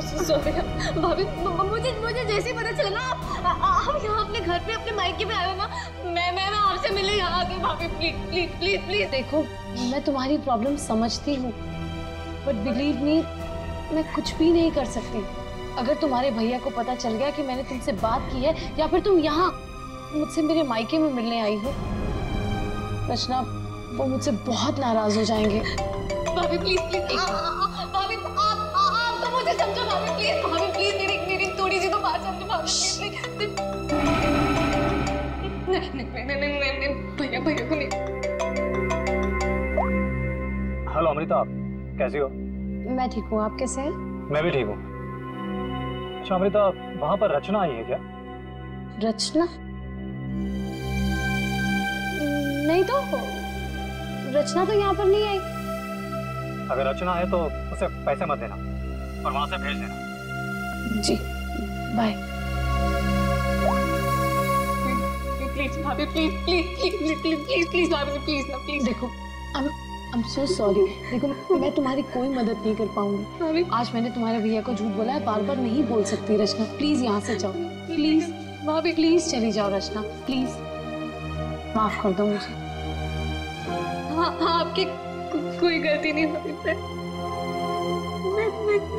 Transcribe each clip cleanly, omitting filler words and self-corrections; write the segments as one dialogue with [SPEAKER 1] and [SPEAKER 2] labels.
[SPEAKER 1] Sorry भाभी, मुझे जैसे ही पता चला ना आप यहाँ अपने घर पे अपने मायके में आए हो ना, मैं आपसे मिलने यहाँ आ गई। भाभी प्लीज प्लीज प्लीज प्लीज।
[SPEAKER 2] देखो मैं तुम्हारी प्रॉब्लम समझती हूँ, बट बिलीव मी मैं कुछ भी नहीं कर सकती। अगर तुम्हारे भैया को पता चल गया कि मैंने तुमसे बात की है या फिर तुम यहाँ मुझसे मेरे मायके में मिलने आई हो, रचना वो मुझसे बहुत नाराज हो जाएंगे।
[SPEAKER 1] भाभी प्लीज प्लीज, भाभी आप तो मुझे समझो भाभी प्लीज मेरी थोड़ी सी तो बात समझो भाभी प्लीज। नहीं भैया को नहीं।
[SPEAKER 3] हेलो अमृता, आप कैसी हो?
[SPEAKER 2] मैं ठीक हूँ, आप कैसे हैं?
[SPEAKER 3] मैं भी ठीक हूँ। अच्छा अमृता, वहाँ पर रचना आई है क्या?
[SPEAKER 2] रचना? नहीं तो, रचना तो यहाँ पर नहीं आई।
[SPEAKER 3] अगर रचना है तो उसे पैसे मत देना और वहाँ से भेज देना।
[SPEAKER 2] जी बाय।
[SPEAKER 1] प्लीज भाभी प्लीज भाभी प्लीज ना प्लीज।
[SPEAKER 2] देखो I'm so sorry। देखो मैं तुम्हारी कोई मदद नहीं कर पाऊंगी। आज मैंने तुम्हारे भैया को झूठ बोला है, बार बार नहीं बोल सकती। रचना प्लीज यहाँ से जाओ, प्लीज भाभी प्लीज चली जाओ। रचना प्लीज माफ कर दो मुझे।
[SPEAKER 1] हाँ आपकी कोई गलती नहीं भाभी,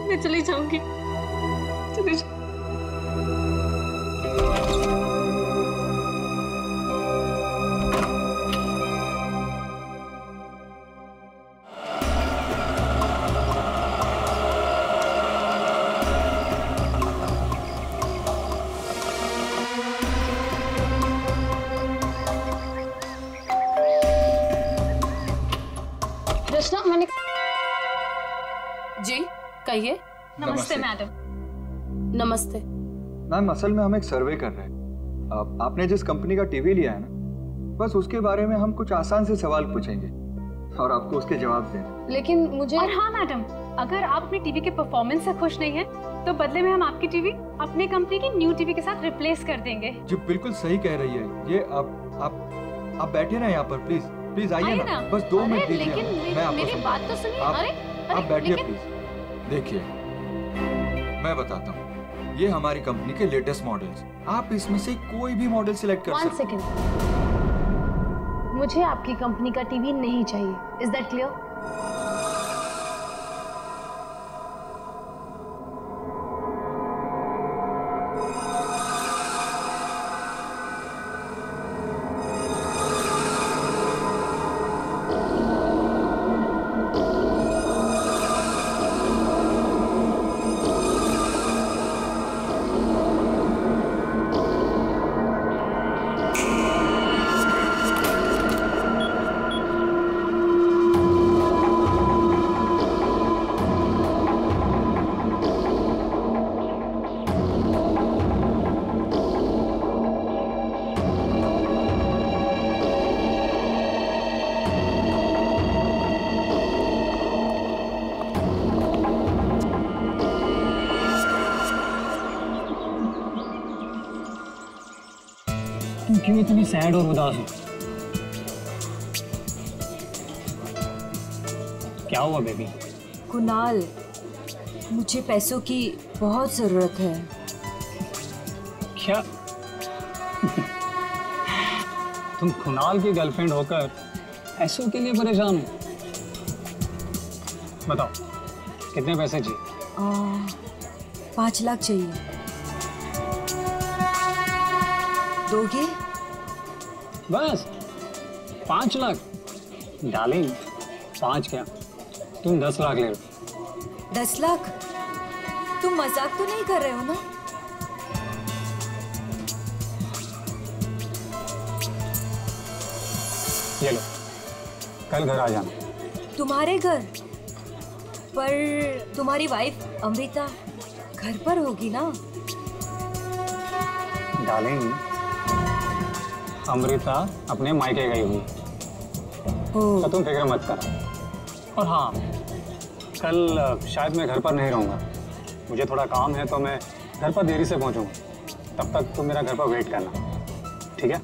[SPEAKER 1] मैं चली जाऊंगी।
[SPEAKER 2] रचना मैंने जी कहिए।
[SPEAKER 1] नमस्ते मैडम।
[SPEAKER 2] नमस्ते
[SPEAKER 4] मैम, असल में हम एक सर्वे कर रहे हैं। आपने जिस कंपनी का टीवी लिया है ना, बस उसके बारे में हम कुछ आसान से सवाल पूछेंगे और आपको उसके जवाब देंगे।
[SPEAKER 2] लेकिन मुझे
[SPEAKER 1] और हाँ मैडम, अगर आप अपनी टीवी के परफॉर्मेंस से खुश नहीं हैं, तो बदले में हम आपकी टीवी अपने कंपनी की न्यू टीवी के साथ रिप्लेस कर देंगे।
[SPEAKER 4] जी बिल्कुल सही कह रही है ये। आप बैठे ना यहाँ पर, प्लीज प्लीज आइए ना, बस 2 मिनट दीजिए।
[SPEAKER 2] लेकिन
[SPEAKER 4] मैं आपको
[SPEAKER 2] मेरी बात तो सुनिए।
[SPEAKER 4] आप बैठिए प्लीज। देखिए मैं बताता हूँ, ये हमारी कंपनी के लेटेस्ट मॉडल्स। आप इसमें से कोई भी मॉडल सिलेक्ट कर सकते हैं।
[SPEAKER 2] 1 सेकेंड, मुझे आपकी कंपनी का टीवी नहीं चाहिए। Is that clear?
[SPEAKER 3] तुम क्यों इतनी सैड और उदास हो? क्या हुआ बेबी?
[SPEAKER 5] कुणाल, मुझे पैसों की बहुत जरूरत है।
[SPEAKER 3] क्या? तुम कुणाल की गर्लफ्रेंड होकर पैसों के लिए परेशान हो? बताओ कितने पैसे चाहिए?
[SPEAKER 5] 5 लाख चाहिए। दोगे?
[SPEAKER 3] बस 5 लाख? डार्लिंग 5 क्या, तुम 10 लाख ले लो।
[SPEAKER 5] 10 लाख? तुम मजाक तो नहीं कर रहे हो ना?
[SPEAKER 3] ये लो, कल घर आ जाना।
[SPEAKER 5] तुम्हारे घर? पर तुम्हारी वाइफ अमृता घर पर होगी ना?
[SPEAKER 3] डार्लिंग, अमृता अपने मायके गई हुई, तो तुम फिक्र मत कर। और हाँ, कल शायद मैं घर पर नहीं रहूँगा, मुझे थोड़ा काम है, तो मैं घर पर देरी से पहुँचूँगा। तब तक तुम मेरा घर पर वेट करना, ठीक है?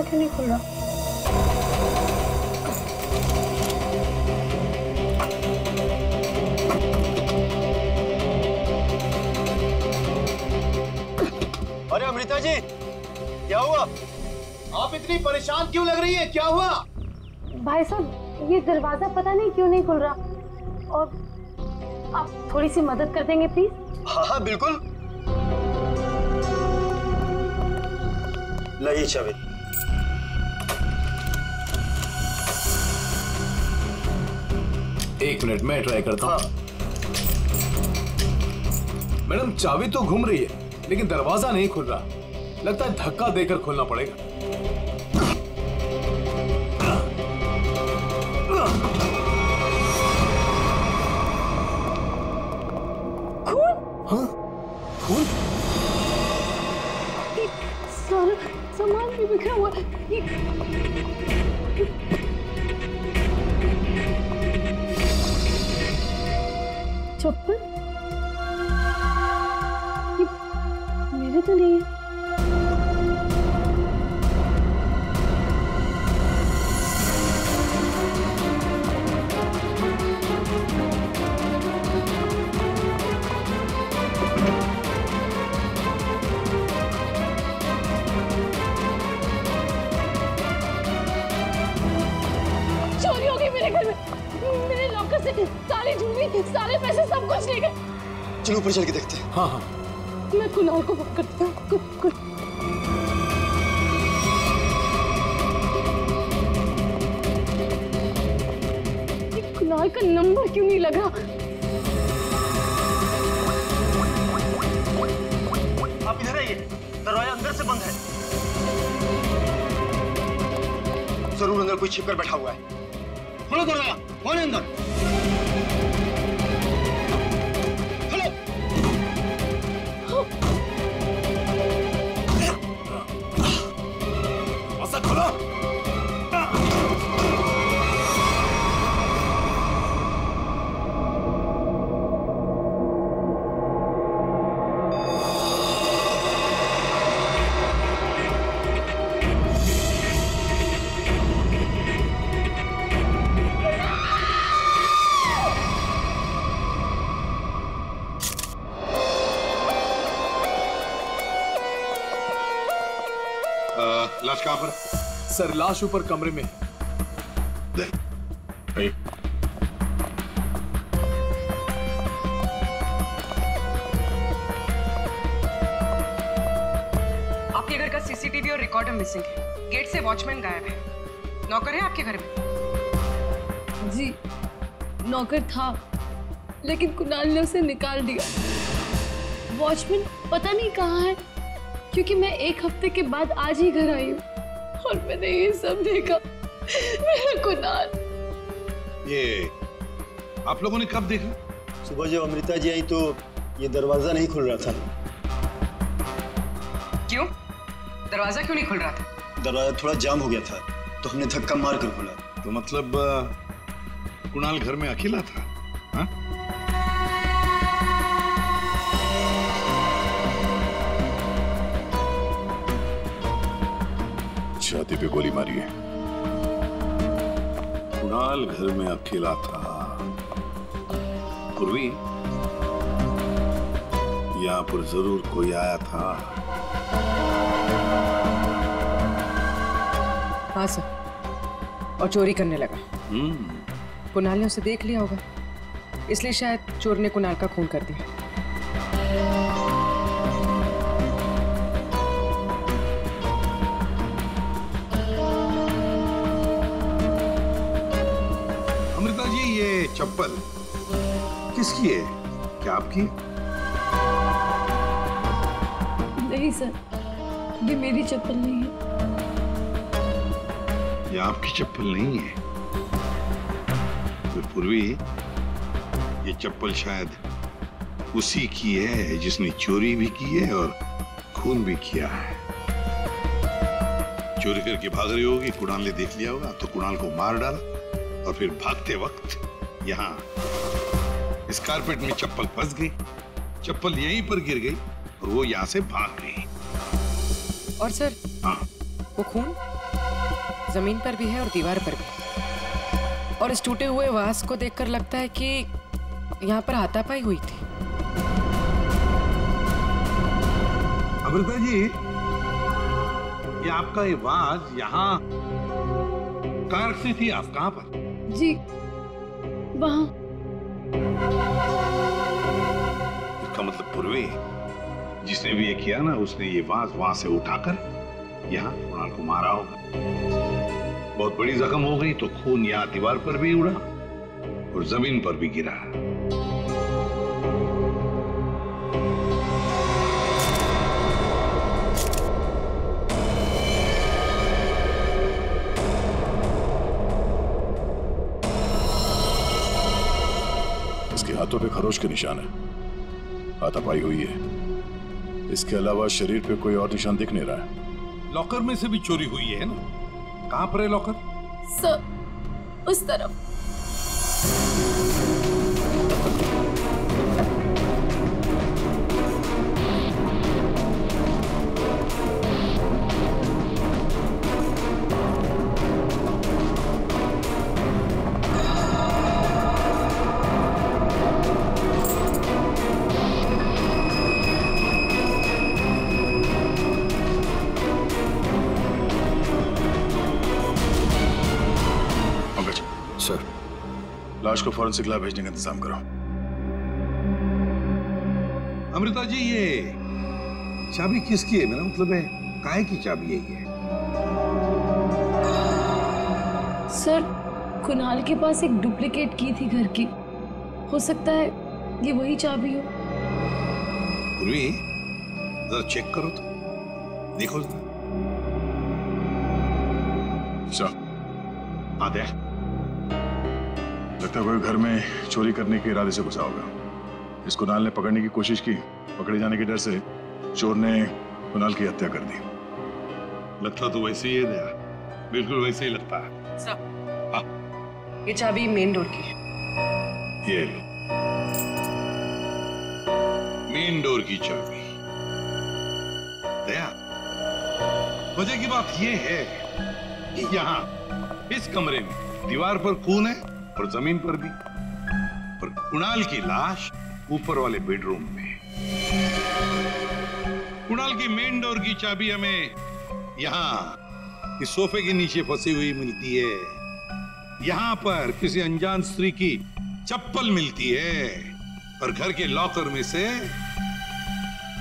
[SPEAKER 2] दरवाजा क्यों नहीं खुल रहा?
[SPEAKER 6] अरे अमृता जी, क्या हुआ? आप इतनी परेशान क्यों लग रही हैं? क्या हुआ?
[SPEAKER 2] भाई साहब, ये दरवाजा पता नहीं क्यों नहीं खुल रहा, और आप थोड़ी सी मदद कर देंगे प्लीज?
[SPEAKER 6] हाँ हाँ बिल्कुल। लाइए चाबी।
[SPEAKER 7] एक मिनट मैं ट्राई करता हूँ।
[SPEAKER 6] हाँ।
[SPEAKER 7] मैडम चाबी तो घूम रही है लेकिन दरवाजा नहीं खुल रहा। लगता है धक्का देकर खोलना पड़ेगा।
[SPEAKER 2] सामान भी बिखरा हुआ है। चप्पल मेरे तो नहीं है। चोरी हो गई मेरे घर में। मेरे लॉकर से सारी जूलरी, सारे पैसे, सब कुछ ले गए।
[SPEAKER 6] चलो ऊपर चल के देखते हैं।
[SPEAKER 7] हाँ हाँ
[SPEAKER 2] मैं कुणाल को फोन करती हूँ। कुणाल का नंबर क्यों नहीं लगा?
[SPEAKER 6] आप इधर आइए, दरवाजा अंदर से बंद है। जरूर अंदर कोई छिपकर बैठा हुआ है। खोलो दरवाजा, कौन है अंदर? खोलो।
[SPEAKER 7] ऐसा खोलो।
[SPEAKER 8] लाश कहाँ पर?
[SPEAKER 7] सर लाश ऊपर कमरे में है।
[SPEAKER 9] आपके घर का सीसीटीवी और रिकॉर्डर मिसिंग है। गेट से वॉचमैन गायब है। नौकर है आपके घर में?
[SPEAKER 2] जी नौकर था, लेकिन कुणाल ने उसे निकाल दिया। वॉचमैन पता नहीं कहाँ है, क्योंकि मैं एक हफ्ते के बाद आज ही घर आई हूँ और मैंने ये सब देखा। मेरा कुणाल।
[SPEAKER 8] ये आप लोगों ने कब देखा?
[SPEAKER 6] सुबह जब अमृता जी आई तो ये दरवाजा नहीं खुल रहा था।
[SPEAKER 9] क्यों? दरवाजा क्यों नहीं खुल रहा था?
[SPEAKER 6] दरवाजा थोड़ा जाम हो गया था तो हमने धक्का मार कर खोला।
[SPEAKER 8] तो मतलब कुणाल घर में अकेला था? हाँ? छाती पे गोली मारी है। कुणाल घर में अकेला था। पूर्वी, यहाँ पर जरूर कोई आया था।
[SPEAKER 9] हाँ सर, और चोरी करने लगा। कुणाल ने उसे देख लिया होगा, इसलिए शायद चोर ने कुणाल का खून कर दिया।
[SPEAKER 8] अमृता जी, ये चप्पल किसकी है? क्या आपकी?
[SPEAKER 2] नहीं सर, ये मेरी चप्पल नहीं है।
[SPEAKER 8] ये आपकी चप्पल नहीं है? तो पूर्वी, ये चप्पल शायद उसी की है जिसने चोरी भी की है और खून भी किया है। चोरी करके भाग रही होगी, कुणाल ने देख लिया होगा तो कुणाल को मार डाला और फिर भागते वक्त यहाँ इस कारपेट में चप्पल फंस गई। चप्पल यहीं पर गिर गई और वो यहाँ से भाग गई।
[SPEAKER 9] और सर,
[SPEAKER 8] हाँ,
[SPEAKER 9] वो खून? जमीन पर भी है और दीवार पर भी। और इस टूटे हुए वास को देखकर लगता है कि यहाँ पर हाथापाई हुई थी।
[SPEAKER 8] अमृता जी, ये आपका ये वाज यहाँ कहाँ रखती थी आप? कहाँ पर?
[SPEAKER 2] जी वहाँ।
[SPEAKER 8] इसका मतलब पूर्वी जिसने भी ये किया ना, उसने ये वाज वहां से उठाकर यहाँ कुणाल को मारा होगा। बहुत बड़ी जख्म हो गई तो खून यहाँ दीवार पर भी उड़ा और जमीन पर भी गिरा।
[SPEAKER 10] इसके हाथों पे खरोच के निशान है, हाथापाई हुई है। इसके अलावा शरीर पे कोई और निशान दिख नहीं रहा है।
[SPEAKER 8] लॉकर में से भी चोरी हुई है ना? कहां पर है लॉकर?
[SPEAKER 1] सर उस तरफ।
[SPEAKER 10] सर, लाश को फॉरेंसिक लैब भेजने का इंतजाम करो।
[SPEAKER 8] अमृता जी, ये चाबी किसकी है? मेरा मतलब है काहे की चाबी है ये?
[SPEAKER 2] सर, कुणाल के पास एक डुप्लीकेट की थी घर की, हो सकता है ये वही चाबी हो।
[SPEAKER 8] पूर्वी, जरा चेक करो तो, देखो जरा। हाँ देख।
[SPEAKER 10] लगता है कोई घर में चोरी करने के इरादे से घुसा होगा। इस कुणाल ने पकड़ने की कोशिश की, पकड़े जाने के डर से चोर ने कुणाल की हत्या कर दी।
[SPEAKER 8] लगता तो वैसे ही है दया, बिल्कुल वैसे ही लगता है।
[SPEAKER 9] हाँ? ये चाबी मेन डोर की।
[SPEAKER 8] ये लो, मेन डोर की चाबी। दया, वजह की बात ये है कि यहाँ इस कमरे में दीवार पर खून है और जमीन पर भी, पर कुणाल की लाश ऊपर वाले बेडरूम में। कुणाल की मेन डोर की चाबी हमें यहाँ इस सोफे के नीचे फंसी हुई मिलती है। यहाँ पर किसी अनजान स्त्री की चप्पल मिलती है और घर के लॉकर में से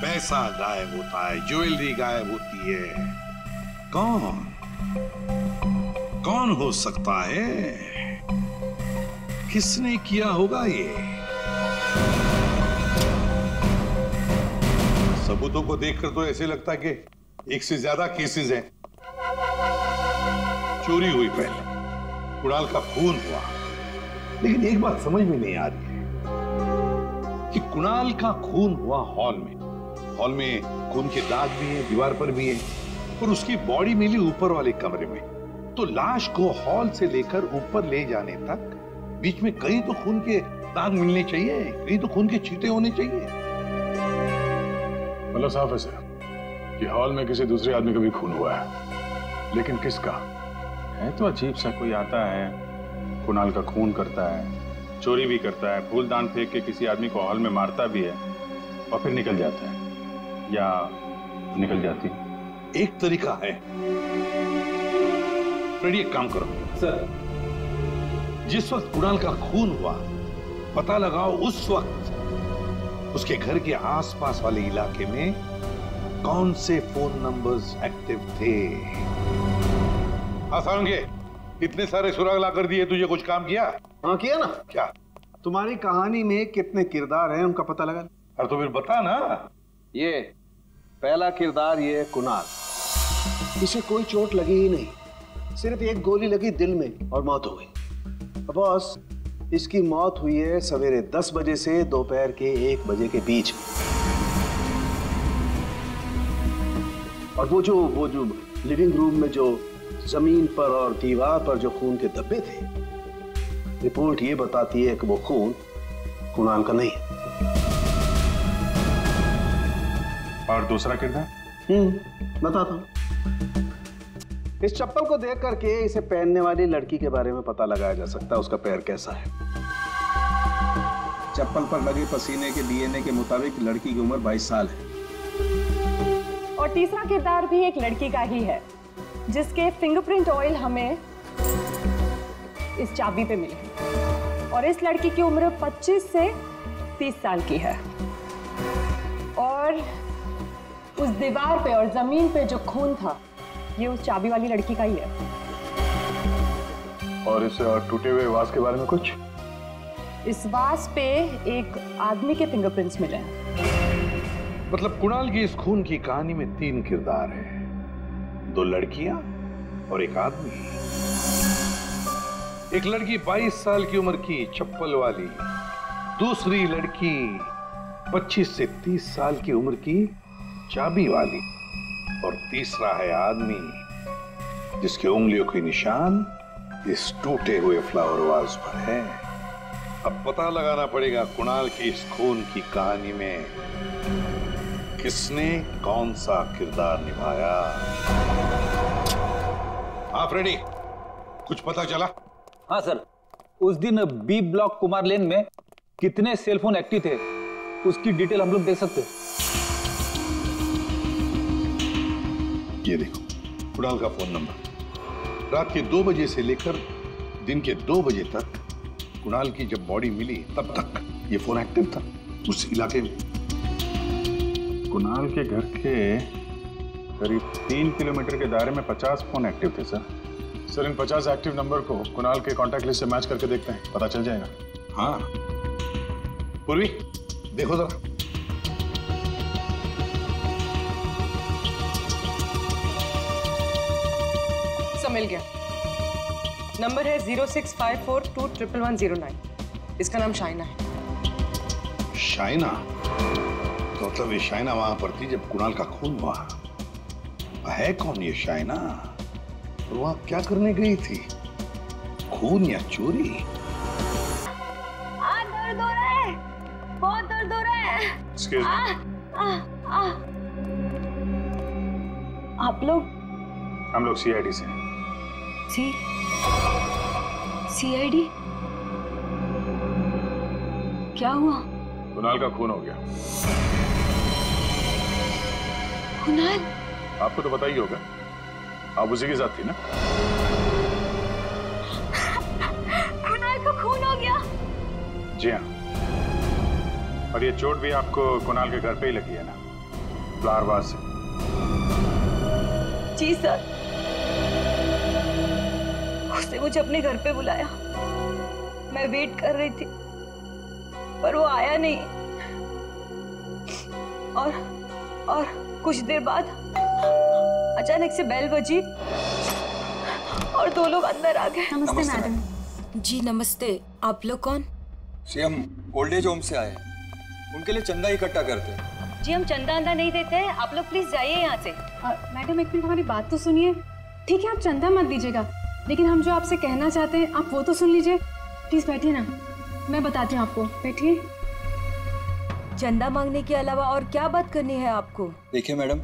[SPEAKER 8] पैसा गायब होता है, ज्वेलरी गायब होती है। कौन हो सकता है? किसने किया होगा ये? सबूतों को देखकर तो ऐसे लगता है कि एक से ज्यादा केसेस हैं। चोरी हुई पहले, कुणाल का खून हुआ, लेकिन एक बात समझ में नहीं आ रही है कि कुणाल का खून हुआ हॉल में। हॉल में खून के दाग भी हैं, दीवार पर भी हैं, और उसकी बॉडी मिली ऊपर वाले कमरे में। तो लाश को हॉल से लेकर ऊपर ले जाने तक बीच में कहीं तो खून के दाग मिलने चाहिए, कहीं तो खून के छींटे होने चाहिए।
[SPEAKER 10] मतलब साफ है सर कि हॉल में किसी दूसरे आदमी का भी खून हुआ है, लेकिन किसका
[SPEAKER 3] है? तो अजीब सा कोई आता है, कुणाल का खून करता है, चोरी भी करता है, फूलदान फेंक के किसी आदमी को हॉल में मारता भी है और फिर निकल जाता है या निकल जाती।
[SPEAKER 8] एक तरीका है, फ्रेडी एक काम करो सर, जिस वक्त कुणाल का खून हुआ पता लगाओ उस वक्त उसके घर के आसपास वाले इलाके में कौन से फोन नंबर्स एक्टिव थे। आसान के इतने सारे सुराग ला कर दिए, तुझे कुछ काम किया?
[SPEAKER 6] हाँ किया ना।
[SPEAKER 8] क्या?
[SPEAKER 6] तुम्हारी कहानी में कितने किरदार हैं उनका पता लगा।
[SPEAKER 8] अरे तो फिर बता ना।
[SPEAKER 6] ये पहला किरदार, ये कुणाल, इसे कोई चोट लगी ही नहीं, सिर्फ एक गोली लगी दिल में और मौत हो गई। बॉस, इसकी मौत हुई है सवेरे 10 बजे से दोपहर के 1 बजे के बीच में। और वो जो लिविंग रूम में जो जमीन पर और दीवार पर जो खून के धब्बे थे, रिपोर्ट ये बताती है कि वो खून कुणाल का नहीं है।
[SPEAKER 3] और दूसरा किरदार?
[SPEAKER 6] बताता हूं। इस चप्पल को देख करके इसे पहनने वाली लड़की के बारे में पता लगाया जा सकता है उसका पैर कैसा है। चप्पल पर लगे पसीने के डीएनए के मुताबिक लड़की की उम्र 22 साल है।
[SPEAKER 11] और तीसरा किरदार भी एक लड़की का ही है जिसके फिंगरप्रिंट ऑयल हमें इस चाबी पे मिले और इस लड़की की उम्र 25 से 30 साल की है। और उस दीवार पे और जमीन पे जो खून था ये उस चाबी वाली लड़की का ही है।
[SPEAKER 10] और इस टूटे हुए वास के बारे में कुछ?
[SPEAKER 11] इस वास पे एक आदमी के फिंगरप्रिंट्स मिले हैं।
[SPEAKER 8] मतलब कुणाल की इस खून की कहानी में 3 किरदार हैं, 2 लड़कियां और एक आदमी। एक लड़की 22 साल की उम्र की चप्पल वाली, दूसरी लड़की 25 से 30 साल की उम्र की चाबी वाली और तीसरा है आदमी जिसके उंगलियों के निशान इस टूटे हुए फ्लावर वाज पर है। अब पता लगाना पड़ेगा कुणाल की इस खून की कहानी में किसने कौन सा किरदार निभाया। आप रेडी? कुछ पता चला?
[SPEAKER 12] हाँ सर, उस दिन बी ब्लॉक कुमार लेन में कितने सेलफोन एक्टिव थे उसकी डिटेल हम लोग दे सकते हैं।
[SPEAKER 8] ये देखो कुणाल का फोन नंबर। रात के 2 बजे से लेकर दिन के 2 बजे तक कुणाल की जब बॉडी मिली तब तक ये फोन एक्टिव था उस इलाके में।
[SPEAKER 10] कुणाल के घर के करीब 3 किलोमीटर के दायरे में 50 फोन एक्टिव थे सर। सर इन 50 एक्टिव नंबर को कुणाल के कॉन्टैक्ट लिस्ट से मैच करके देखते हैं, पता चल जाएगा।
[SPEAKER 8] हाँ पूर्वी देखो जरा।
[SPEAKER 9] सब मिल गया। नंबर है 0654211109। इसका नाम शाइना है।
[SPEAKER 8] शाइना? तो मतलब ये शाइना वहां पर थी जब कुणाल का खून हुआ। है कौन ये शाइना और वहां क्या करने गई थी? खून या चोरी?
[SPEAKER 1] दर्द हो रहा है, बहुत दर्द हो रहा है।
[SPEAKER 11] आप लोग?
[SPEAKER 10] हम लोग सीआईडी से हैं।
[SPEAKER 5] सीआईडी? क्या हुआ?
[SPEAKER 10] कुणाल का खून हो गया।
[SPEAKER 5] कुणाल?
[SPEAKER 10] आपको तो पता ही होगा, आप उसी के साथ थी ना?
[SPEAKER 1] कुणाल का खून हो गया?
[SPEAKER 10] जी हाँ। और ये चोट भी आपको कुणाल के घर पे ही लगी है ना, फ्लावर वास से?
[SPEAKER 11] जी सर, उसने मुझे अपने घर पे बुलाया। मैं वेट कर रही थी पर वो आया नहीं। और कुछ देर बाद अचानक से बेल बजी और 2 लोग अंदर आ गए।
[SPEAKER 5] नमस्ते मैडम। जी नमस्ते। आप लोग कौन?
[SPEAKER 4] जी हम ओल्ड एज होम से आए, उनके लिए चंदा इकट्ठा करते हैं।
[SPEAKER 11] जी हम चंदा अंदा नहीं देते हैं, आप लोग प्लीज जाइए यहाँ से।
[SPEAKER 2] मैडम एक मिनट हमारी बात तो सुनिए। ठीक है आप चंदा मत दीजिएगा, लेकिन हम जो आपसे कहना चाहते हैं आप वो तो सुन लीजिए। प्लीज बैठिए ना, मैं बताती हूँ आपको। बैठिए।
[SPEAKER 5] चंदा मांगने के अलावा और क्या बात करनी है आपको?
[SPEAKER 4] देखिए मैडम,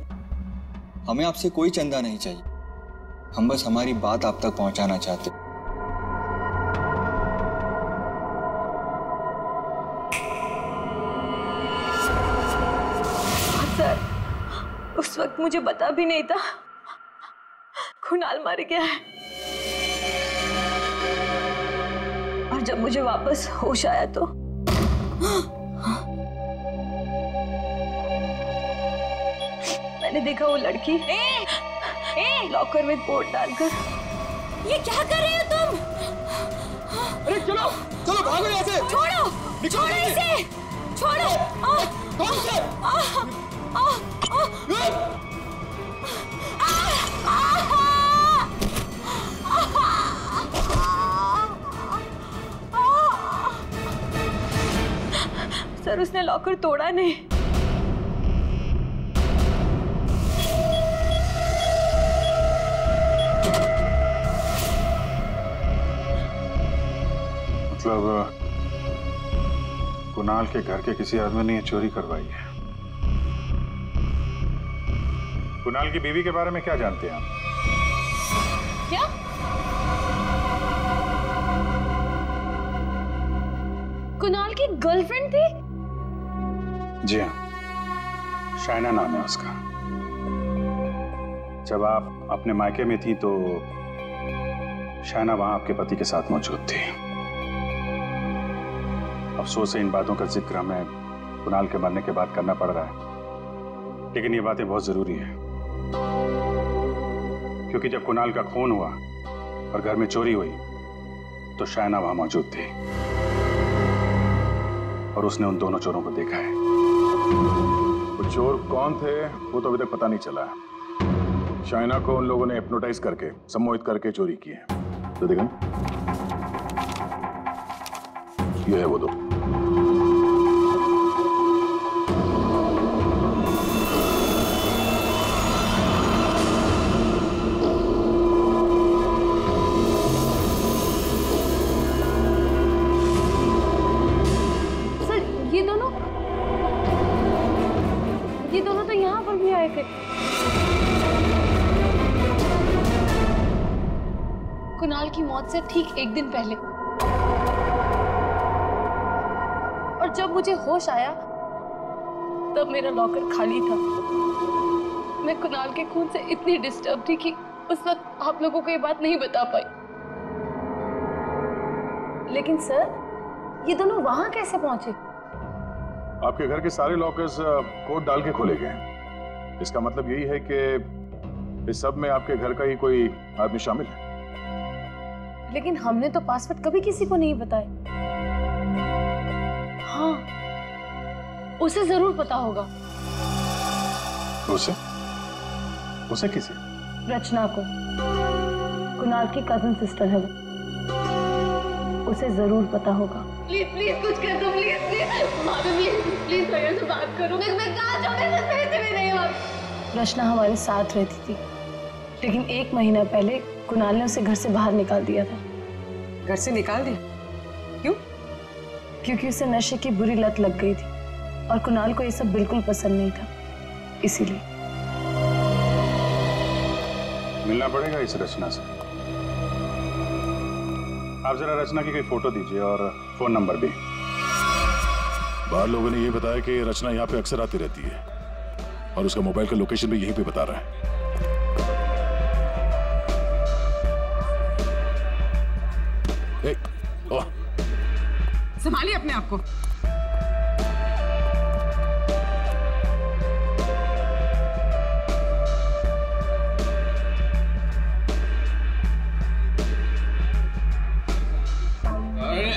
[SPEAKER 4] हमें आपसे कोई चंदा नहीं चाहिए, हम बस हमारी बात आप तक पहुंचाना चाहते।
[SPEAKER 11] सर उस वक्त मुझे पता भी नहीं था कुणाल मर गया है। और जब मुझे वापस होश आया तो मैंने देखा वो लड़की लॉकर में कोट डालकर।
[SPEAKER 1] ये क्या कर रहे हो तुम?
[SPEAKER 4] अरे चलो चलो भागो यहाँ से।
[SPEAKER 1] छोड़ो छोड़ो इसे, छोड़ो।
[SPEAKER 4] कौन से?
[SPEAKER 11] सर उसने लॉकर तोड़ा नहीं।
[SPEAKER 10] मतलब कुणाल के घर के किसी आदमी ने ये चोरी करवाई है। कुणाल की बीवी के बारे में क्या जानते हैं आप?
[SPEAKER 2] क्या? कुणाल की गर्लफ्रेंड थी?
[SPEAKER 10] जी हाँ, शाइना नाम है उसका। जब आप अपने मायके में थी तो शाइना वहां आपके पति के साथ मौजूद थी। अफसोस है इन बातों का जिक्र हमें कुणाल के मरने के बाद करना पड़ रहा है, लेकिन ये बातें बहुत जरूरी है, क्योंकि जब कुणाल का खून हुआ और घर में चोरी हुई तो शाइना वहां मौजूद थी और उसने उन दोनों चोरों को देखा है। वो चोर कौन थे वो तो अभी तक पता नहीं चला। शाइना को उन लोगों ने हिप्नोटाइज करके, सम्मोहित करके चोरी की है। तो देखा, ये है वो दो।
[SPEAKER 2] ये दोनों तो यहाँ पर भी आए थे। कुणाल की मौत से ठीक एक दिन पहले। और जब मुझे होश आया तब मेरा लॉकर खाली था। मैं कुणाल के खून से इतनी डिस्टर्ब थी कि उस वक्त आप लोगों को ये बात नहीं बता पाई। लेकिन सर, ये दोनों वहां कैसे पहुंचे?
[SPEAKER 10] आपके घर के सारे लॉकर्स कोड डाल के खोले गए हैं। इसका मतलब यही है कि इस सब में आपके घर का ही कोई आदमी शामिल है।
[SPEAKER 2] लेकिन हमने तो पासवर्ड कभी किसी को नहीं बताया। हाँ, उसे जरूर पता होगा।
[SPEAKER 10] उसे? उसे किसे?
[SPEAKER 2] रचना को। कुणाल की कजन सिस्टर है वो। उसे जरूर पता होगा।
[SPEAKER 1] प्लीज प्लीज कुछ कर दो, प्लीज प्लीज भाभी, प्लीज प्लीज भैया से बात करो। मैं कहाँ जाऊँ, मेरे पास पैसे भी नहीं है।
[SPEAKER 2] रचना हमारे साथ रहती थी, लेकिन 1 महीना पहले कुणाल ने उसे घर से बाहर निकाल दिया था।
[SPEAKER 9] घर से निकाल दिया? क्यों?
[SPEAKER 2] क्योंकि उसे नशे की बुरी लत लग गई थी और कुणाल को ये सब बिल्कुल पसंद नहीं था, इसीलिए।
[SPEAKER 10] मिलना पड़ेगा इस रचना से। आप जरा रचना की कोई फोटो दीजिए और फोन नंबर भी।
[SPEAKER 13] बाहर लोगों ने ये बताया कि रचना यहाँ पे अक्सर आती रहती है और उसका मोबाइल का लोकेशन भी यहीं पे बता रहा है।
[SPEAKER 9] संभालिए अपने आप को।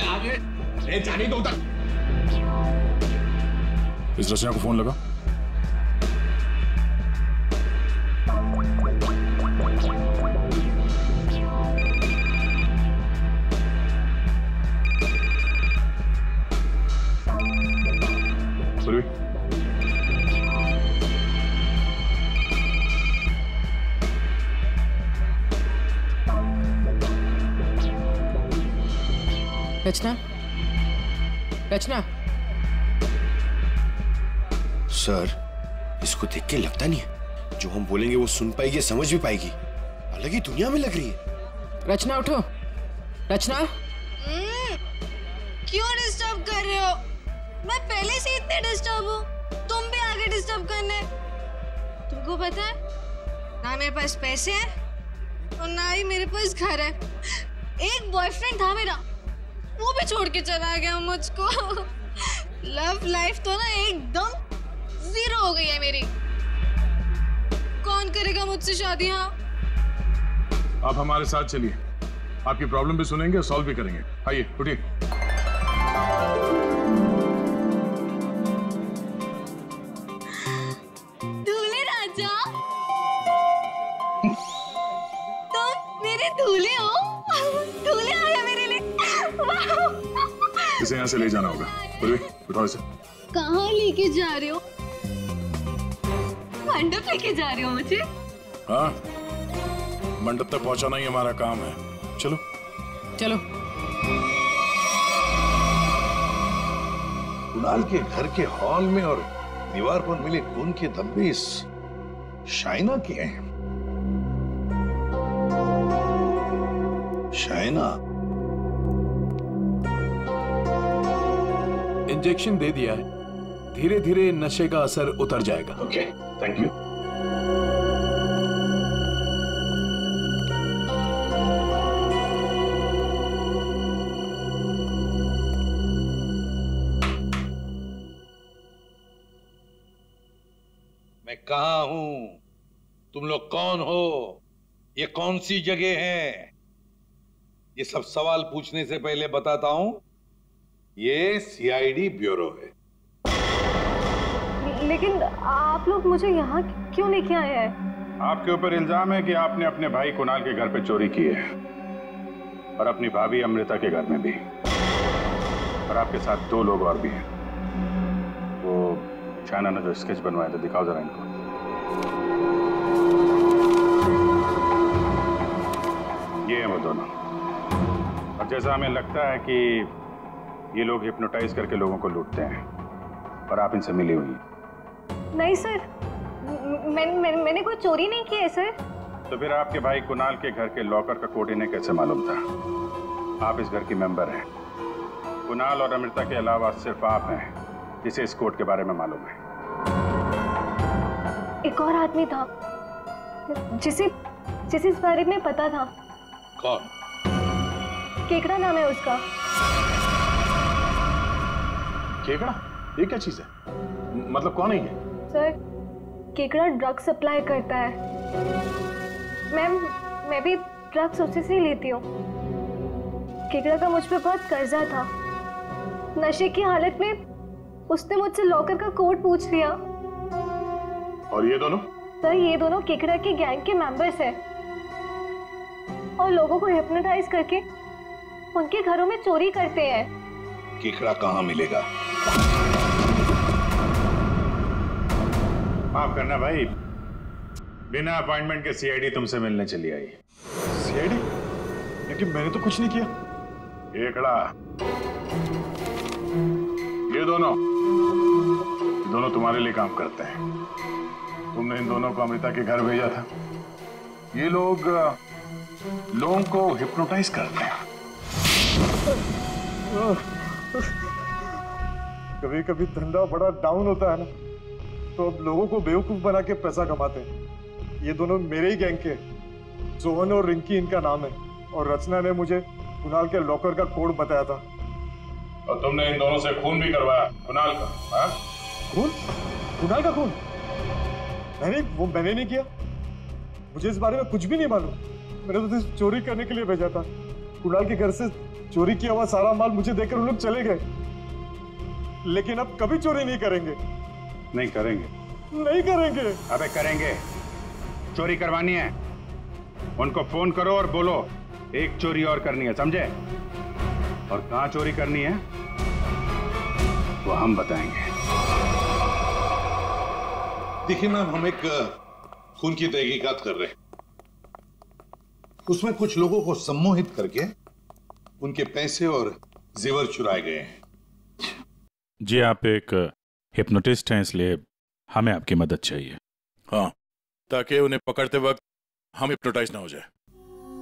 [SPEAKER 13] आगे जाने दो उधर। इस रचना को फोन लगा।
[SPEAKER 9] रचना, रचना।
[SPEAKER 6] सर, इसको देख के लगता नहीं है जो हम बोलेंगे वो सुन पाएगी, समझ भी पाएगी। अलग ही दुनिया में लग रही है।
[SPEAKER 9] रचना उठो। रचना,
[SPEAKER 1] क्यों डिस्टर्ब कर रहे हो? मैं पहले से इतने डिस्टर्ब हूँ, तुम भी आगे डिस्टर्ब करने। तुमको पता है ना मेरे पास पैसे हैं और ना ही मेरे पास घर है। एक बॉयफ्रेंड था मेरा, वो भी छोड़ के चला गया मुझको। लव लाइफ तो ना एकदम 0 हो गई है मेरी। कौन करेगा मुझसे शादी? हाँ,
[SPEAKER 10] आप हमारे साथ चलिए, आपकी प्रॉब्लम भी सुनेंगे और सॉल्व भी करेंगे। आइए, उठिए।
[SPEAKER 1] दूल्हे राजा, तुम मेरे दूल्हे हो। दूल्हे आ गया मेरे लिए।
[SPEAKER 10] इसे यहाँ से ले जाना होगा। उठाओ इसे।
[SPEAKER 1] कहाँ लेके जा रहे हो? मंडप लेके जा रहे हो मुझे?
[SPEAKER 13] हाँ, मंडप तक पहुंचाना ही हमारा काम है। चलो
[SPEAKER 9] चलो।
[SPEAKER 8] कुणाल के घर के हॉल में और दीवार पर मिले खून के धब्बे इस शाइना के हैं। शाइना?
[SPEAKER 7] इंजेक्शन दे दिया है, धीरे धीरे नशे का असर उतर जाएगा।
[SPEAKER 8] Okay, thank you. मैं कहाँ हूं? तुम लोग कौन हो? ये कौन सी जगह है? ये सब सवाल पूछने से पहले बताता हूं, ये सीआईडी ब्यूरो है।
[SPEAKER 11] लेकिन आप लोग मुझे यहाँ क्यों लेके आए हैं?
[SPEAKER 10] आपके ऊपर इल्जाम है कि आपने अपने भाई कुणाल के घर पे चोरी की है, और अपनी भाभी अमृता के घर में भी, और आपके साथ 2 लोग और भी हैं। वो शाइना ने जो स्केच बनवाया था, दिखाओ जरा इनको। ये हैं वो दोनों। और जैसा हमें लगता है कि ये लोग हिप्नोटाइज करके लोगों को लूटते हैं, और आप इनसे मिली हुई हैं।
[SPEAKER 11] नहीं सर, मैंने कोई चोरी नहीं की है सर।
[SPEAKER 10] तो फिर आपके भाई कुणाल के घर के लॉकर का कोड इन्हें कैसे मालूम था? आप इस घर की मेंबर हैं। कुणाल और अमृता के अलावा सिर्फ आप हैं जिसे इस कोड के बारे में मालूम है।
[SPEAKER 11] एक और आदमी था जिसे इस बारे में पता था।
[SPEAKER 8] कौन?
[SPEAKER 11] केकड़ा नाम है उसका।
[SPEAKER 7] केकड़ा? ये क्या चीज है? मतलब कौन है ये?
[SPEAKER 11] सर, केकड़ा ड्रग सप्लाई करता है। मैं भी ड्रग्स उसी से लेती हूँ। केकड़ा का मुझ पे बहुत कर्जा था। नशे की हालत में उसने मुझसे लॉकर का कोड पूछ लिया।
[SPEAKER 10] और ये दोनों?
[SPEAKER 11] सर, ये दोनों केकड़ा के गैंग के मेंबर्स हैं और लोगों को हिप्नोटाइज करके उनके घरों में चोरी करते हैं।
[SPEAKER 8] केकड़ा कहाँ मिलेगा?
[SPEAKER 10] माफ करना भाई, बिना अपॉइंटमेंट के सीआईडी तुमसे मिलने चली आई।
[SPEAKER 7] सीआईडी? लेकिन मैंने तो कुछ नहीं किया।
[SPEAKER 10] केकड़ा, ये दोनों तुम्हारे लिए काम करते हैं। तुमने इन दोनों को अमृता के घर भेजा था। ये लोग लोगों को हिप्नोटाइज करते हैं।
[SPEAKER 7] कभी कभी धंधा बड़ा डाउन होता है ना, तो अब लोगों को बेवकूफ बना के पैसा कमाते हैं। ये दोनों मेरे ही गैंग के, सोहन और रिंकी इनका नाम है, और रचना ने मुझे कुणाल के लॉकर का कोड बताया था।
[SPEAKER 10] और तुमने इन दोनों से खून भी करवाया कुणाल का? हाँ?
[SPEAKER 7] खून? कुणाल का खून? मैंने नहीं किया। मुझे इस बारे में कुछ भी नहीं मालूम। मैंने तो सिर्फ चोरी करने के लिए भेजा था। कुणाल के घर से चोरी किया हुआ सारा माल मुझे देकर उन लोग चले गए। लेकिन अब कभी चोरी नहीं करेंगे।
[SPEAKER 10] नहीं करेंगे?
[SPEAKER 7] नहीं करेंगे।
[SPEAKER 10] अबे करेंगे। चोरी करवानी है, उनको फोन करो और बोलो एक चोरी और करनी है, समझे? और कहाँ चोरी करनी है वो हम बताएंगे।
[SPEAKER 8] देखिए मैम, हम एक खून की तहकीकात कर रहे हैं। उसमें कुछ लोगों को सम्मोहित करके उनके पैसे और जेवर चुराए गए हैं।
[SPEAKER 13] जी, आप एक हिप्नोटिस्ट हैं, इसलिए हमें आपकी मदद चाहिए।
[SPEAKER 14] हाँ, ताकि उन्हें पकड़ते वक्त हम हिप्नोटाइज ना हो जाए।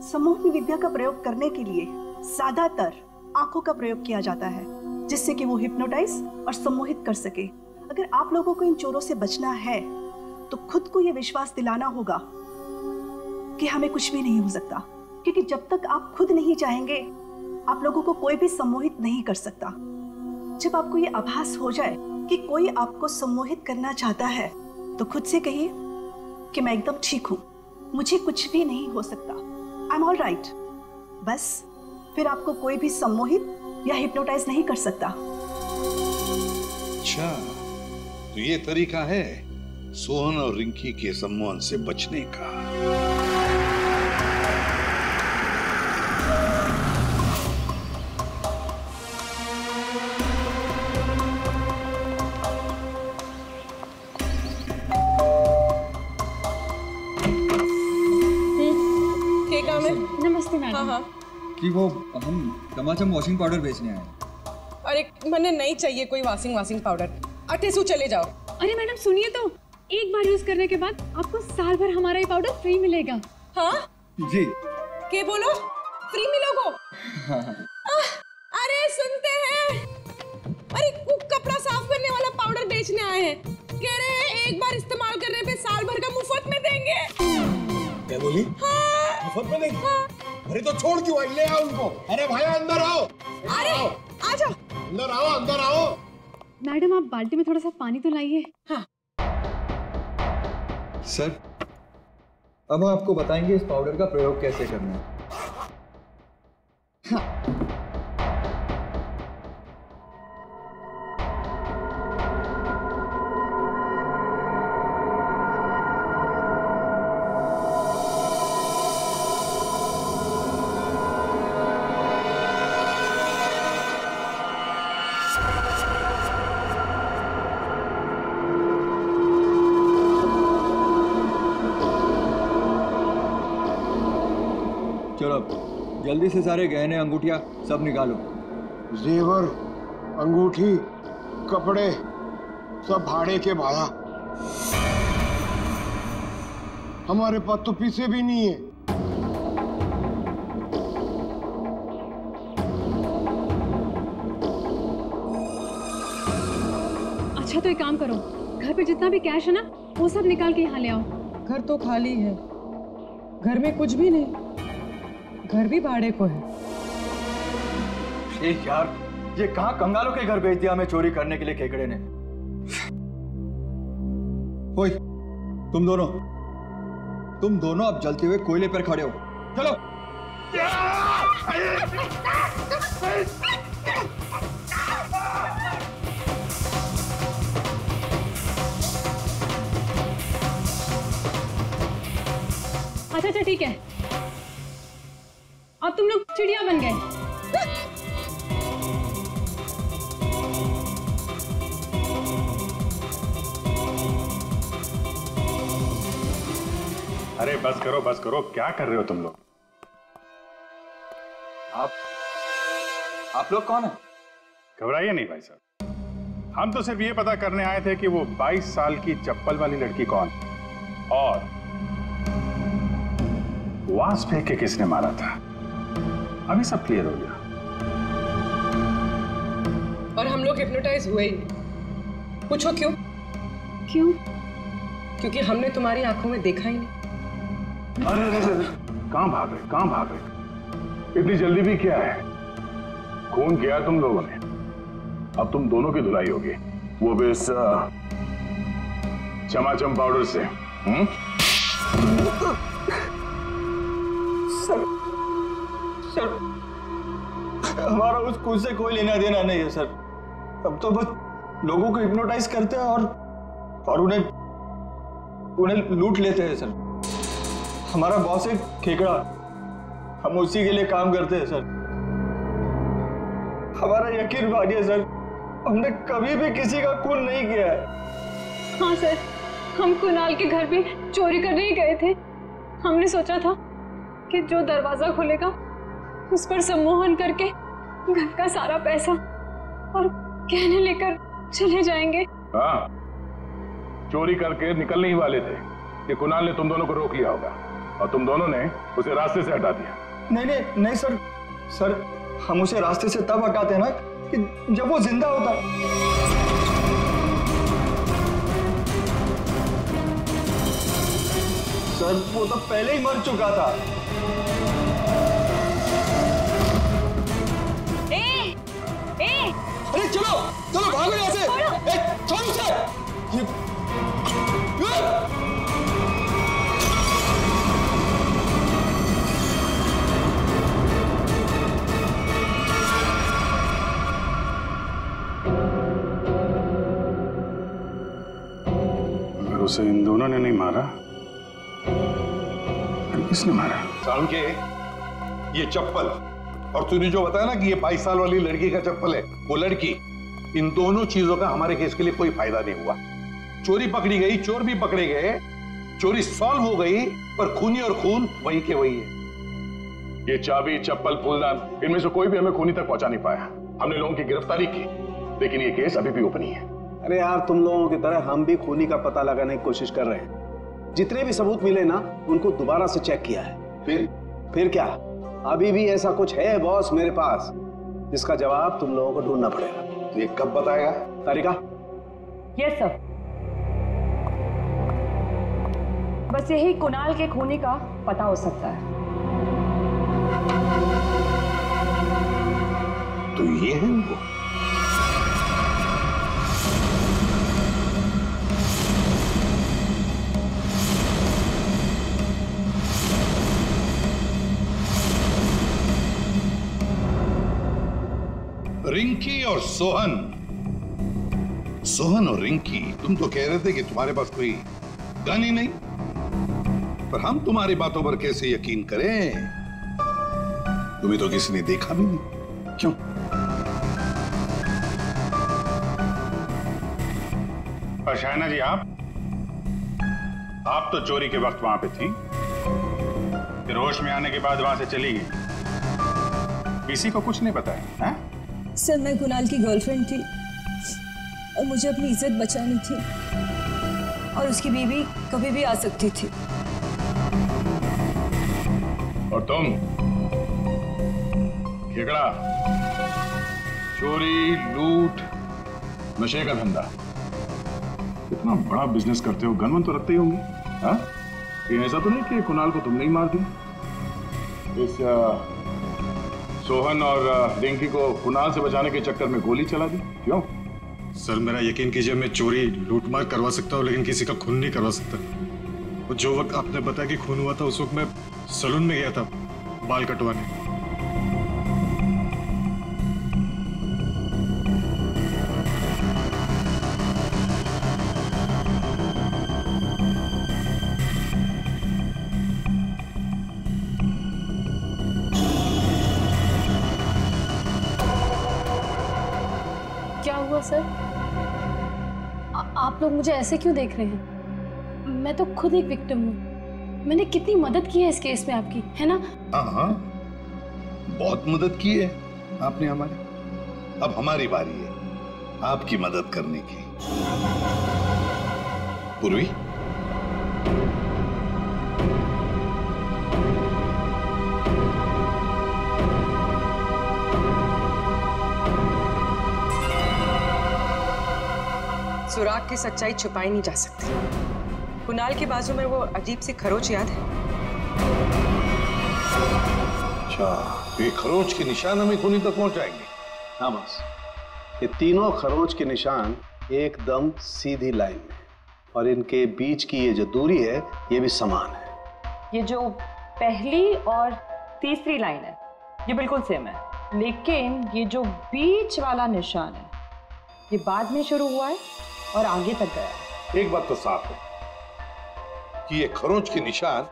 [SPEAKER 15] सम्मोहन विद्या का प्रयोग करने के लिए ज्यादातर आंखों का प्रयोग किया जाता है, जिससे कि वो हिप्नोटाइज और सम्मोहित कर सके। अगर आप लोगों को इन चोरों से बचना है तो खुद को ये विश्वास दिलाना होगा कि हमें कुछ भी नहीं हो सकता, क्योंकि जब तक आप खुद नहीं चाहेंगे आप लोगों को कोई भी सम्मोहित नहीं कर सकता। जब आपको ये आभास हो जाए कि कोई आपको सम्मोहित करना चाहता है तो खुद से कहिए कि मैं एकदम ठीक हूँ, मुझे कुछ भी नहीं हो सकता, आई एम ऑल राइट। बस फिर आपको कोई भी सम्मोहित या हिप्नोटाइज नहीं कर सकता।
[SPEAKER 8] अच्छा, तो ये तरीका है सोहन और रिंकी के सम्मोहन से बचने का।
[SPEAKER 11] नमस्ते मैडम। हाँ,
[SPEAKER 4] कि वो हम चमाचम वॉशिंग पाउडर बेचने आए।
[SPEAKER 9] अरे मैंने नहीं चाहिए कोई वॉशिंग पाउडर। अटेसू चले जाओ।
[SPEAKER 2] अरे मैडम सुनिए तो, एक बार यूज करने के बाद आपको साल भर हमारा ये पाउडर फ्री मिलेगा।
[SPEAKER 9] हाँ
[SPEAKER 4] जी।
[SPEAKER 9] क्या बोलो? फ्री मिलोगो। अरे सुनते हैं, अरे कुक कपड़ा साफ करने वाला पाउडर बेचने आए हैं, कह रहे हैं एक बार इस्तेमाल करने पे साल भर का मुफ्त में देंगे।
[SPEAKER 16] क्या बोली?
[SPEAKER 9] हाँ।
[SPEAKER 16] मुफ्त में देंगे? अरे तो छोड़ क्यों आई? ले आओ उनको। अरे भाई अंदर आओ।
[SPEAKER 9] अरे आजा।
[SPEAKER 16] अंदर आओ, अंदर आओ।
[SPEAKER 2] मैडम आप बाल्टी में थोड़ा सा पानी तो लाइए।
[SPEAKER 9] हाँ।
[SPEAKER 4] सर अब हम आपको बताएंगे इस पाउडर का प्रयोग कैसे करना है। चलो जल्दी से सारे गहने अंगूठियां सब निकालो।
[SPEAKER 16] जेवर, अंगूठी, कपड़े सब भाड़े के भाड़ा। हमारे पास तो पैसे भी नहीं है।
[SPEAKER 2] अच्छा तो एक काम करो, घर पे जितना भी कैश है ना वो सब निकाल के यहाँ ले आओ।
[SPEAKER 9] घर तो खाली है, घर में कुछ भी नहीं, घर भी भाड़े को है।
[SPEAKER 4] यार ये कहाँ कंगालों के घर भेज दिया हमें चोरी करने के लिए केकड़े ने। ओए तुम दोनों अब जलते हुए कोयले पर खड़े हो। चलो।
[SPEAKER 2] अच्छा ठीक है, अब तुम लोग चिड़िया बन गए।
[SPEAKER 10] अरे बस करो, क्या कर रहे हो तुम लोग?
[SPEAKER 4] आप लोग कौन है?
[SPEAKER 10] घबराइए नहीं भाई साहब, हम तो सिर्फ ये पता करने आए थे कि वो 22 साल की चप्पल वाली लड़की कौन और वास फेंक के किसने मारा था। अभी सब क्लियर हो गया।
[SPEAKER 9] और हम लोग हिप्नोटाइज हुए ही। पूछो क्यों?
[SPEAKER 2] क्यों?
[SPEAKER 9] क्योंकि हमने तुम्हारी आंखों में देखा ही नहीं।
[SPEAKER 10] अरे कहाँ भाग रहे? इतनी जल्दी भी क्या है? खून किया तुम लोगों ने, अब तुम दोनों की धुलाई होगी, वो भी इस चमाचम पाउडर से।
[SPEAKER 4] सर हमारा उस खून से कोई लेना देना नहीं है सर। अब तो बस लोगों को हिप्नोटाइज करते हैं और उन्हें लूट लेते हैं सर। हमारा बॉस है खेकड़ा, हम उसी के लिए काम करते हैं सर। हमारा यकीन मानिए सर, हमने कभी भी किसी का खून नहीं किया है।
[SPEAKER 2] हाँ सर, हम कुणाल के घर भी चोरी करने ही गए थे। हमने सोचा था कि जो दरवाजा खुलेगा उस पर सम्मोहन करके घर का सारा पैसा और गहने लेकर चले जाएंगे।
[SPEAKER 10] हाँ, चोरी करके निकलने ही वाले थे कि कुणाल ने तुम दोनों को रोक लिया होगा और तुम दोनों ने उसे रास्ते से हटा दिया।
[SPEAKER 4] नहीं सर, हम उसे रास्ते से तब हटाते हैं ना कि जब वो जिंदा होता। सर वो तो पहले ही मर चुका था।
[SPEAKER 16] अरे चलो भागो यहाँ से। छोड़ो उसे।
[SPEAKER 10] अगर उसे इन दोनों ने नहीं मारा फिर किसने मारा?
[SPEAKER 8] सारुण के ये चप्पल और तूने जो बताया ना कि ये 22 साल वाली लड़की का चप्पल है, वो लड़की, इन दोनों चीजों का हमारे केस के लिए कोई फायदा नहीं हुआ। चोरी पकड़ी गई, चोर भी पकड़े गए, चोरी सॉल्व हो गई, पर खूनी और खून वही के वही है।
[SPEAKER 10] ये चाबी, चप्पल, फूलदान, इनमें से कोई भी हमें खूनी तक पहुंचा नहीं पाया। हमने लोगों की गिरफ्तारी की, लेकिन ये केस अभी भी ओपन ही है।
[SPEAKER 6] अरे यार, तुम लोगों की तरह हम भी खूनी का पता लगाने की कोशिश कर रहे हैं। जितने भी सबूत मिले ना, उनको दोबारा से चेक किया है। फिर क्या? अभी भी ऐसा कुछ है बॉस मेरे पास जिसका जवाब तुम लोगों को ढूंढना पड़ेगा।
[SPEAKER 8] तो ये कब बताएगा?
[SPEAKER 6] तारिका?
[SPEAKER 11] Yes sir. बस यही कुणाल के खूनी का पता हो सकता है।
[SPEAKER 8] तो ये है वो। रिंकी और सोहन और रिंकी, तुम तो कह रहे थे कि तुम्हारे पास कोई गन ही नहीं, पर हम तुम्हारी बातों पर कैसे यकीन करें? तुम्हें तो किसी ने देखा भी नहीं। क्यों?
[SPEAKER 10] और शायना जी, आप तो चोरी के वक्त वहां पे थी, फिर होश में आने के बाद वहां से चली गई, किसी को कुछ नहीं बताया? हैं?
[SPEAKER 5] सर, मैं कुणाल की गर्लफ्रेंड थी और मुझे अपनी इज्जत बचानी थी, और उसकी बीवी कभी भी आ सकती थी।
[SPEAKER 10] और तुम? खेकड़ा, चोरी, लूट, नशे का धंधा, इतना बड़ा बिजनेस करते हो, गन तो रखते ही होंगे। हाँ? ये ऐसा तो नहीं कि कुणाल को तुमने ही मार दिया? इस सोहन और रिंकी को कुणाल से बचाने के चक्कर में गोली चला दी, क्यों?
[SPEAKER 7] सर, मेरा यकीन कीजिए, मैं चोरी लूटमार करवा सकता हूँ, लेकिन किसी का खून नहीं करवा सकता। और जो वक्त आपने बताया कि खून हुआ था, उस वक्त मैं सैलून में गया था बाल कटवाने।
[SPEAKER 2] क्या हुआ सर? आप लोग मुझे ऐसे क्यों देख रहे हैं? मैं तो खुद एक विक्टिम हूँ। मैंने कितनी मदद की है इस केस में आपकी, है ना?
[SPEAKER 8] हाँ, बहुत मदद की है आपने हमारी। अब हमारी बारी है आपकी मदद करने की। पूर्वी,
[SPEAKER 9] सुराग की सच्चाई छुपाई नहीं जा सकती। कुणाल के बाजू में वो अजीब सी खरोच याद है?
[SPEAKER 8] अच्छा, ये खरोच के निशान हमें खूनी तक पहुंचाएंगे?
[SPEAKER 6] हाँ बस, ये तीनों खरोच के निशान एकदम सीधी लाइन में, और इनके बीच की ये जो दूरी है ये भी समान है।
[SPEAKER 11] ये जो पहली और तीसरी लाइन है ये बिल्कुल सेम है, लेकिन ये जो बीच वाला निशान है ये बाद में शुरू हुआ है और आगे तक गया।
[SPEAKER 8] एक बात तो साफ है कि ये खरोंच के निशान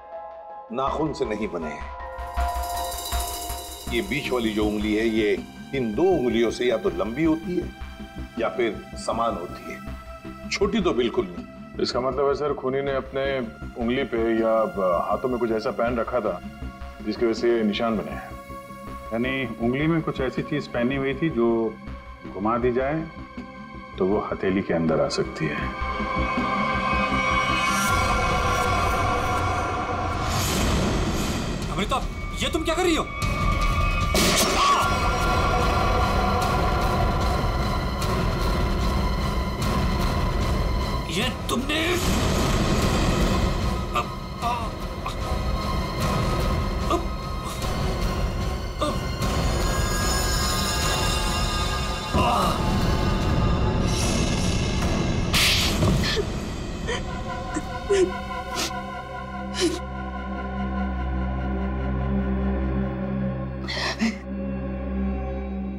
[SPEAKER 8] नाखून से नहीं बने हैं। ये बीच वाली जो उंगली है ये इन दो उंगलियों से या तो लंबी होती है या फिर समान होती है, छोटी तो बिल्कुल नहीं।
[SPEAKER 10] इसका मतलब है सर, खूनी ने अपने उंगली पे या हाथों में कुछ ऐसा पहन रखा था जिसकी वजह से निशान बने हैं। यानी उंगली में कुछ ऐसी चीज पहनी हुई थी जो घुमा दी जाए तो वो हथेली के अंदर आ सकती है।
[SPEAKER 17] अमृता, ये तुम क्या कर रही हो? ये तुमने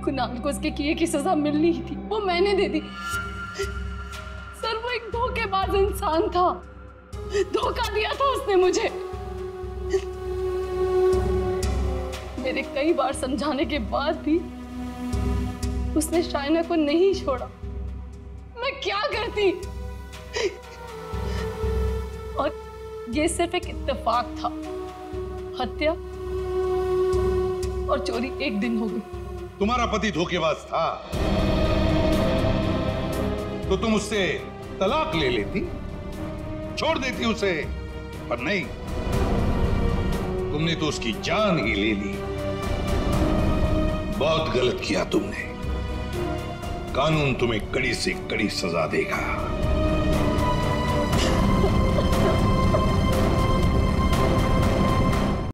[SPEAKER 2] कुणाल को उसके किए की सजा मिलनी ही थी, वो मैंने दे दी। सर, वो एक धोखेबाज इंसान था, धोखा दिया था उसने मुझे। मेरे कई बार समझाने के बाद भी उसने शाइना को नहीं छोड़ा। मैं क्या करती? और ये सिर्फ एक इत्तेफाक था। हत्या और चोरी एक दिन हो गई।
[SPEAKER 8] तुम्हारा पति धोखेबाज था तो तुम उससे तलाक ले लेती, छोड़ देती उसे, पर नहीं, तुमने तो उसकी जान ही ले ली। बहुत गलत किया तुमने। कानून तुम्हें कड़ी से कड़ी सजा देगा।